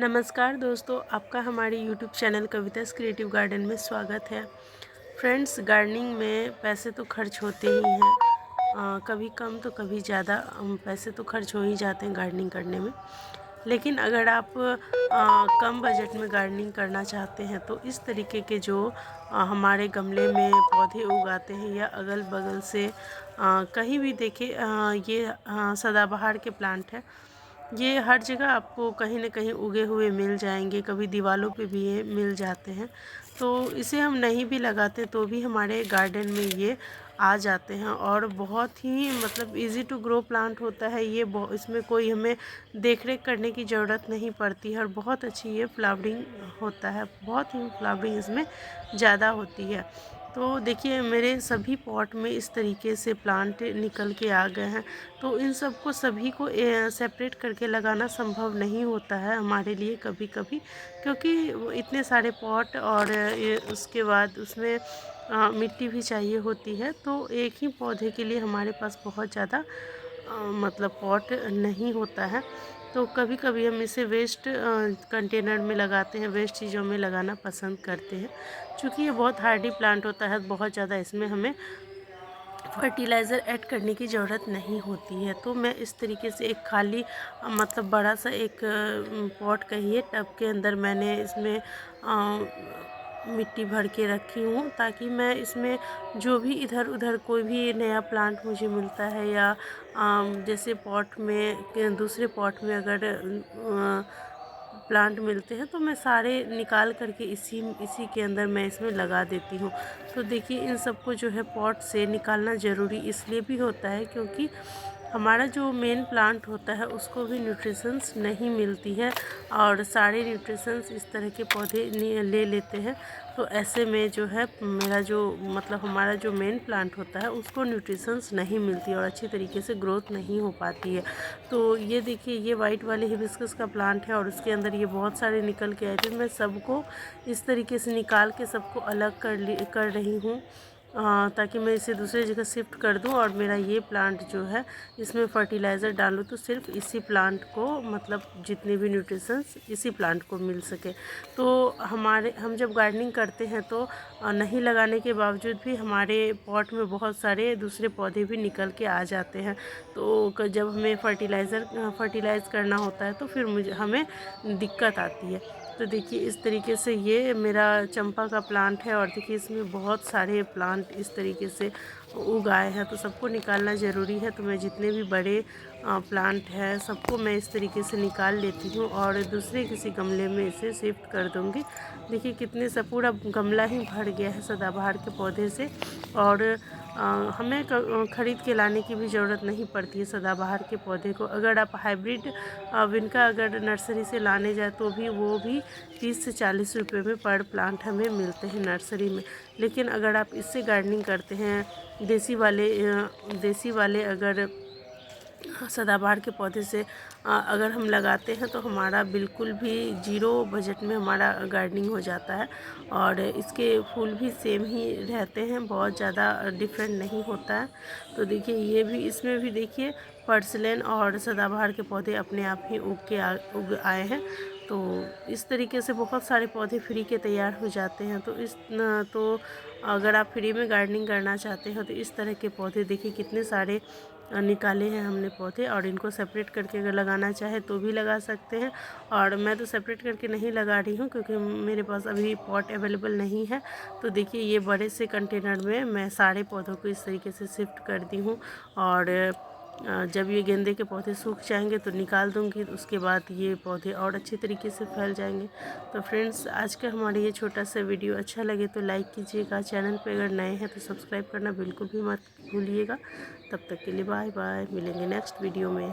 नमस्कार दोस्तों, आपका हमारे YouTube चैनल कवितास क्रिएटिव गार्डन में स्वागत है। फ्रेंड्स, गार्डनिंग में पैसे तो खर्च होते ही हैं। कभी कम तो कभी ज़्यादा पैसे तो खर्च हो ही जाते हैं गार्डनिंग करने में। लेकिन अगर आप कम बजट में गार्डनिंग करना चाहते हैं तो इस तरीके के जो हमारे गमले में पौधे उगाते हैं या अगल बगल से कहीं भी देखें, ये सदाबहार के प्लांट है। ये हर जगह आपको कहीं न कहीं उगे हुए मिल जाएंगे, कभी दीवारों पे भी ये मिल जाते हैं। तो इसे हम नहीं भी लगाते तो भी हमारे गार्डन में ये आ जाते हैं और बहुत ही मतलब इजी टू ग्रो प्लांट होता है ये। इसमें कोई हमें देख रेख करने की ज़रूरत नहीं पड़ती है और बहुत अच्छी ये फ्लावरिंग होता है, बहुत ही फ्लावरिंग इसमें ज़्यादा होती है। तो देखिए, मेरे सभी पॉट में इस तरीके से प्लांट निकल के आ गए हैं। तो इन सबको सभी को सेपरेट करके लगाना संभव नहीं होता है हमारे लिए कभी कभी, क्योंकि इतने सारे पॉट और उसके बाद उसमें मिट्टी भी चाहिए होती है। तो एक ही पौधे के लिए हमारे पास बहुत ज़्यादा मतलब पॉट नहीं होता है। तो कभी कभी हम इसे वेस्ट कंटेनर में लगाते हैं, वेस्ट चीज़ों में लगाना पसंद करते हैं। क्योंकि ये बहुत हार्डी प्लांट होता है, बहुत ज़्यादा इसमें हमें फर्टिलाइज़र ऐड करने की ज़रूरत नहीं होती है। तो मैं इस तरीके से एक खाली मतलब बड़ा सा एक पॉट कहिए, टब के अंदर मैंने इसमें मिट्टी भर के रखी हूँ, ताकि मैं इसमें जो भी इधर उधर कोई भी नया प्लांट मुझे मिलता है या जैसे पॉट में दूसरे पॉट में अगर प्लांट मिलते हैं तो मैं सारे निकाल करके इसी के अंदर मैं इसमें लगा देती हूँ। तो देखिए, इन सबको जो है पॉट से निकालना ज़रूरी इसलिए भी होता है क्योंकि हमारा जो मेन प्लांट होता है उसको भी न्यूट्रिशंस नहीं मिलती है और सारे न्यूट्रिशंस इस तरह के पौधे ले लेते हैं। तो ऐसे में जो है मेरा जो मतलब हमारा जो मेन प्लांट होता है उसको न्यूट्रिशंस नहीं मिलती और अच्छी तरीके से ग्रोथ नहीं हो पाती है। तो ये देखिए, ये वाइट वाले हिबिस्कस का प्लांट है और उसके अंदर ये बहुत सारे निकल के आए थे। मैं सबको इस तरीके से निकाल के सबको अलग कर रही हूँ ताकि मैं इसे दूसरी जगह शिफ्ट कर दूं और मेरा ये प्लांट जो है इसमें फर्टिलाइज़र डालूं तो सिर्फ इसी प्लांट को मतलब जितने भी न्यूट्रिशंस इसी प्लांट को मिल सके। तो हम जब गार्डनिंग करते हैं तो नहीं लगाने के बावजूद भी हमारे पॉट में बहुत सारे दूसरे पौधे भी निकल के आ जाते हैं। तो जब हमें फर्टिलाइज़ करना होता है तो फिर हमें दिक्कत आती है। तो देखिए, इस तरीके से ये मेरा चंपा का प्लांट है और देखिए इसमें बहुत सारे प्लांट इस तरीके से उगाए हैं। तो सबको निकालना ज़रूरी है। तो मैं जितने भी बड़े प्लांट हैं सबको मैं इस तरीके से निकाल लेती हूँ और दूसरे किसी गमले में इसे शिफ्ट कर दूँगी। देखिए, कितने सा पूरा गमला ही भर गया है सदाबहार के पौधे से और हमें ख़रीद के लाने की भी ज़रूरत नहीं पड़ती है सदाबहार के पौधे को। अगर आप हाइब्रिड विनका अगर नर्सरी से लाने जाए तो भी वो भी 30 से 40 रुपये में पर प्लांट हमें मिलते हैं नर्सरी में। लेकिन अगर आप इससे गार्डनिंग करते हैं देसी वाले अगर सदाबहार के पौधे से अगर हम लगाते हैं तो हमारा बिल्कुल भी ज़ीरो बजट में हमारा गार्डनिंग हो जाता है और इसके फूल भी सेम ही रहते हैं, बहुत ज़्यादा डिफरेंट नहीं होता है। तो देखिए, ये भी इसमें भी देखिए पर्सिलेन और सदाबहार के पौधे अपने आप ही उग आए हैं। तो इस तरीके से बहुत सारे पौधे फ्री के तैयार हो जाते हैं। तो अगर आप फ्री में गार्डनिंग करना चाहते हो तो इस तरह के पौधे देखिए कितने सारे निकाले हैं हमने पौधे और इनको सेपरेट करके अगर लगाना चाहे तो भी लगा सकते हैं। और मैं तो सेपरेट करके नहीं लगा रही हूँ क्योंकि मेरे पास अभी पॉट अवेलेबल नहीं है। तो देखिए, ये बड़े से कंटेनर में मैं सारे पौधों को इस तरीके से शिफ्ट कर दी हूँ और जब ये गेंदे के पौधे सूख जाएंगे तो निकाल दूंगी। उसके बाद ये पौधे और अच्छी तरीके से फैल जाएंगे। तो फ्रेंड्स, आज का हमारा ये छोटा सा वीडियो अच्छा लगे तो लाइक कीजिएगा। चैनल पे अगर नए हैं तो सब्सक्राइब करना बिल्कुल भी मत भूलिएगा। तब तक के लिए बाय बाय, मिलेंगे नेक्स्ट वीडियो में।